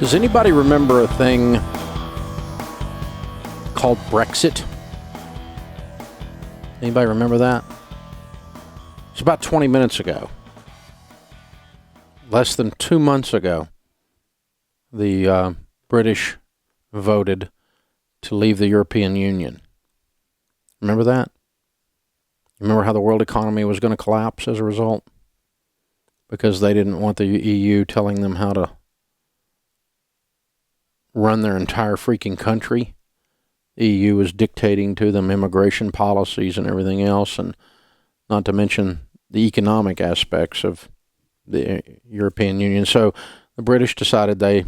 Does anybody remember a thing called Brexit? Anybody remember that? It's about 20 minutes ago. Less than 2 months ago, the British voted to leave the European Union. Remember that? Remember how the world economy was going to collapse as a result? Because they didn't want the EU telling them how to run their entire freaking country. The EU was dictating to them immigration policies and everything else, and not to mention the economic aspects of the European Union. So the British decided they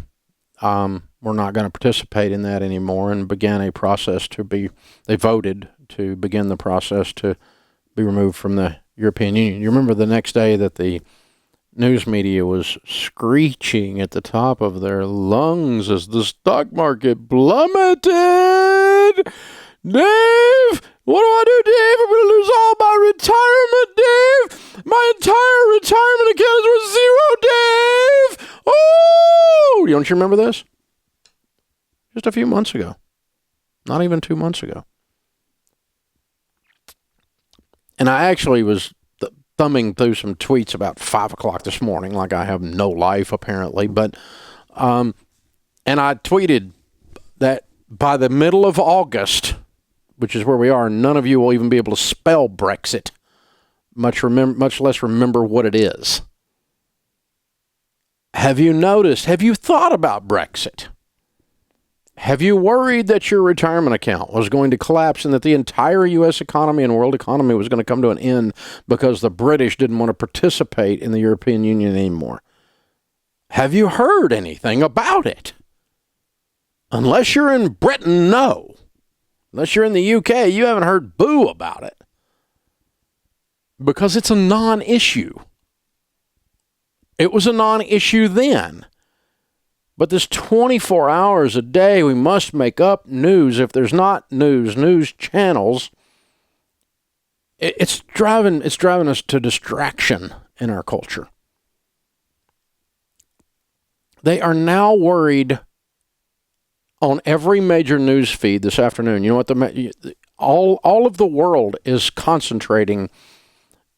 were not going to participate in that anymore and began a process they voted to begin the process to be removed from the European Union. You remember the next day that the news media was screeching at the top of their lungs as the stock market plummeted. Dave, what do I do, Dave? I'm going to lose all my retirement, Dave. My entire retirement account is worth zero, Dave. Oh, don't you remember this? Just a few months ago. Not even 2 months ago. And I actually was thumbing through some tweets about 5 o'clock this morning, like I have no life apparently. But, and I tweeted that by the middle of August, which is where we are, none of you will even be able to spell Brexit, much less remember what it is. Have you noticed? Have you thought about Brexit? Have you worried that your retirement account was going to collapse and that the entire U.S. economy and world economy was going to come to an end because the British didn't want to participate in the European Union anymore? Have you heard anything about it? Unless you're in Britain, no. Unless you're in the UK, you haven't heard boo about it. Because it's a non-issue. It was a non-issue then. But this 24 hours a day, we must make up news. If there's not news channels, it's driving us to distraction in our culture. They are now worried on every major news feed this afternoon. You know what? All of the world is concentrating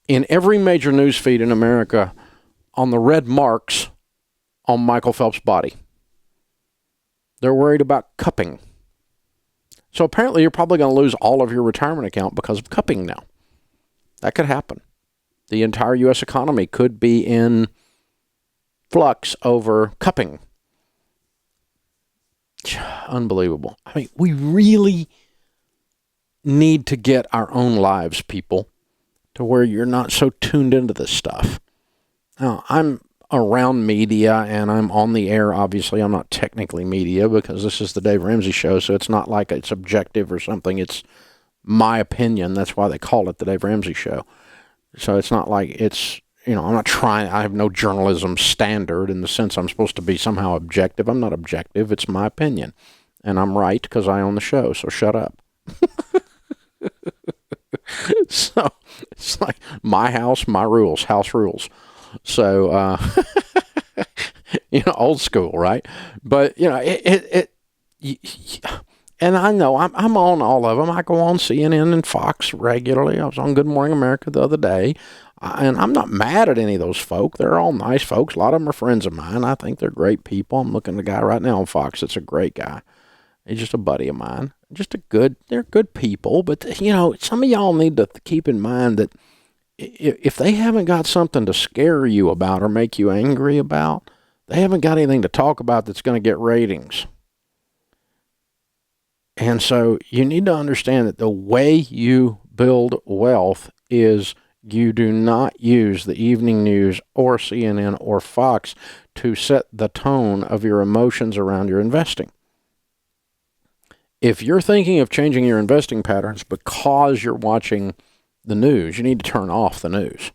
in every major news feed in America on the red marks on Michael Phelps' body. They're worried about cupping. So apparently you're probably going to lose all of your retirement account because of cupping now. That could happen. The entire U.S. economy could be in flux over cupping. Unbelievable. I mean, we really need to get our own lives, people, to where you're not so tuned into this stuff. Now, I'm around media and I'm on the air. Obviously, I'm not technically media because this is the Dave Ramsey Show, so it's not like it's objective or something. It's my opinion. That's why they call it the Dave Ramsey Show. So it's not like it's, I'm not trying, I have no journalism standard in the sense I'm supposed to be somehow objective. I'm not objective. It's my opinion. And I'm right because I own the show, so shut up. So it's like my house, my rules, house rules. So, old school, right? But, and I know I'm on all of them. I go on CNN and Fox regularly. I was on Good Morning America the other day. And I'm not mad at any of those folk. They're all nice folks. A lot of them are friends of mine. I think they're great people. I'm looking at a guy right now on Fox that's a great guy. He's just a buddy of mine. They're good people. But, some of y'all need to keep in mind that if they haven't got something to scare you about or make you angry about, they haven't got anything to talk about that's going to get ratings. And so you need to understand that the way you build wealth is you do not use the evening news or CNN or Fox to set the tone of your emotions around your investing. If you're thinking of changing your investing patterns because you're watching the news, you need to turn off the news.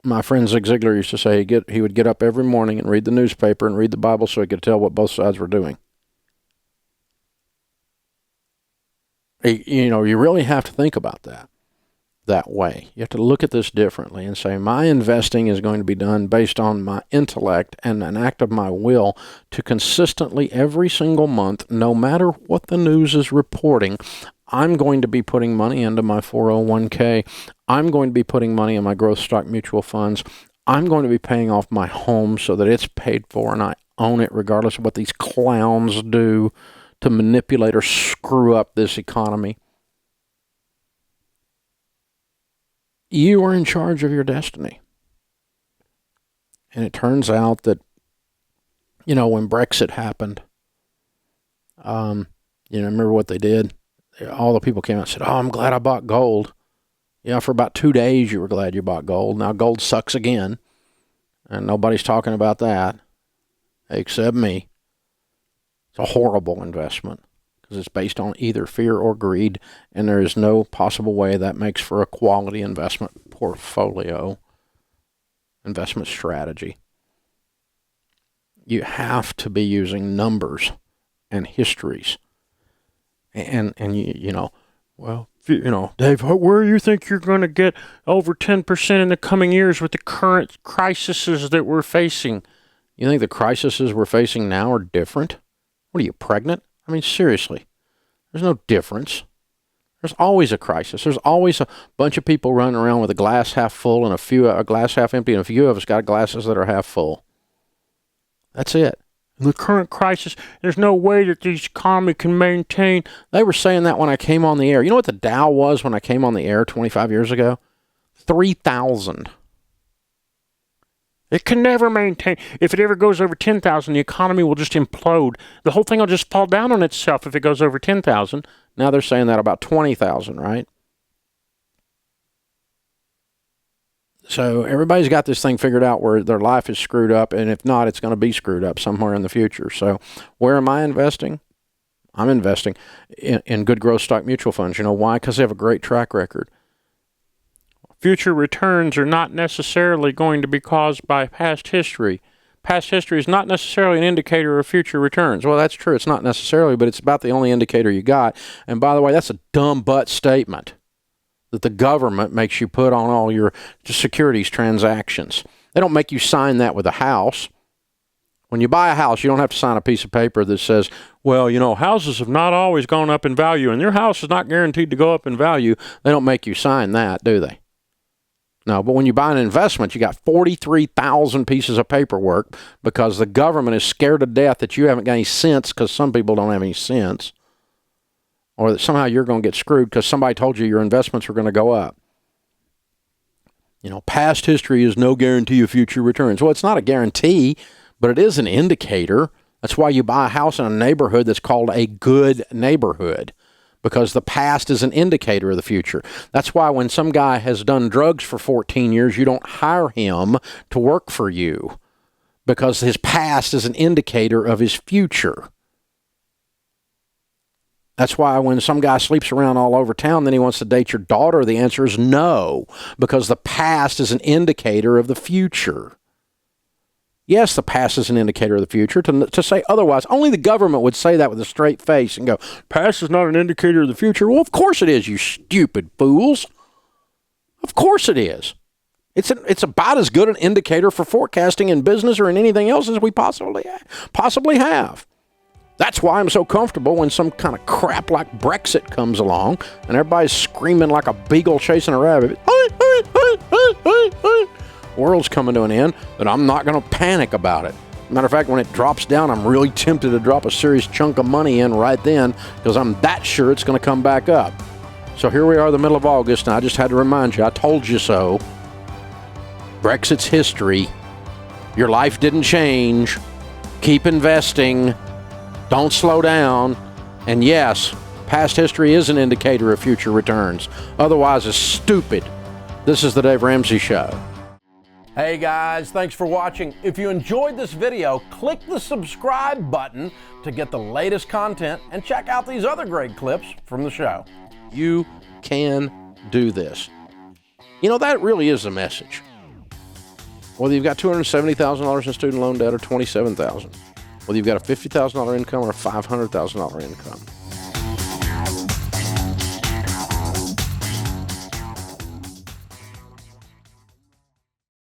My friend Zig Ziglar used to say he would get up every morning and read the newspaper and read the Bible so he could tell what both sides were doing. You really have to think about that. that way. You have to look at this differently and say, my investing is going to be done based on my intellect and an act of my will to consistently every single month, no matter what the news is reporting, I'm going to be putting money into my 401k. I'm going to be putting money in my growth stock mutual funds. I'm going to be paying off my home so that it's paid for and I own it regardless of what these clowns do to manipulate or screw up this economy. You are in charge of your destiny. And it turns out that, when Brexit happened, remember what they did? All the people came out and said, I'm glad I bought gold. For about 2 days you were glad you bought gold. Now gold sucks again. And nobody's talking about that except me. It's a horrible investment because it's based on either fear or greed, and there is no possible way that makes for a quality investment portfolio, investment strategy. You have to be using numbers and histories. And Dave, where do you think you're going to get over 10% in the coming years with the current crises that we're facing? You think the crises we're facing now are different? What are you, pregnant? I mean, seriously, there's no difference. There's always a crisis. There's always a bunch of people running around with a glass half full and a glass half empty, and a few of us got glasses that are half full. That's it. In the current crisis, there's no way that the economy can maintain. They were saying that when I came on the air. You know what the Dow was when I came on the air 25 years ago? 3,000. It can never maintain. If it ever goes over 10,000, the economy will just implode. The whole thing will just fall down on itself if it goes over 10,000. Now they're saying that about 20,000, right? So everybody's got this thing figured out where their life is screwed up, and if not, it's going to be screwed up somewhere in the future. So where am I investing? I'm investing in good growth stock mutual funds. You know why? Because they have a great track record. Future returns are not necessarily going to be caused by past history. Past history is not necessarily an indicator of future returns. Well, that's true. It's not necessarily, but it's about the only indicator you got. And by the way, that's a dumb butt statement that the government makes you put on all your securities transactions. They don't make you sign that with a house. When you buy a house, you don't have to sign a piece of paper that says, well, houses have not always gone up in value, and your house is not guaranteed to go up in value. They don't make you sign that, do they? No, but when you buy an investment, you got 43,000 pieces of paperwork because the government is scared to death that you haven't got any sense, because some people don't have any sense, or that somehow you're going to get screwed because somebody told you your investments are going to go up. Past history is no guarantee of future returns. Well, it's not a guarantee, but it is an indicator. That's why you buy a house in a neighborhood that's called a good neighborhood, because the past is an indicator of the future. That's why when some guy has done drugs for 14 years, you don't hire him to work for you, because his past is an indicator of his future. That's why when some guy sleeps around all over town, then he wants to date your daughter, the answer is no, because the past is an indicator of the future. Yes, the past is an indicator of the future. To say otherwise, only the government would say that with a straight face and go, past is not an indicator of the future. Well, of course it is, you stupid fools. Of course it is. It's about as good an indicator for forecasting in business or in anything else as we possibly have. That's why I'm so comfortable when some kind of crap like Brexit comes along and everybody's screaming like a beagle chasing a rabbit. World's coming to an end, but I'm not going to panic about it. Matter of fact, when it drops down, I'm really tempted to drop a serious chunk of money in right then because I'm that sure it's going to come back up. So here we are, the middle of August, and I just had to remind you, I told you so. Brexit's history. Your life didn't change. Keep investing. Don't slow down. And yes, past history is an indicator of future returns. Otherwise, it's stupid. This is the Dave Ramsey Show. Hey guys, thanks for watching. If you enjoyed this video, click the subscribe button to get the latest content and check out these other great clips from the show. You can do this. That really is the message. Whether you've got $270,000 in student loan debt or $27,000, whether you've got a $50,000 income or a $500,000 income,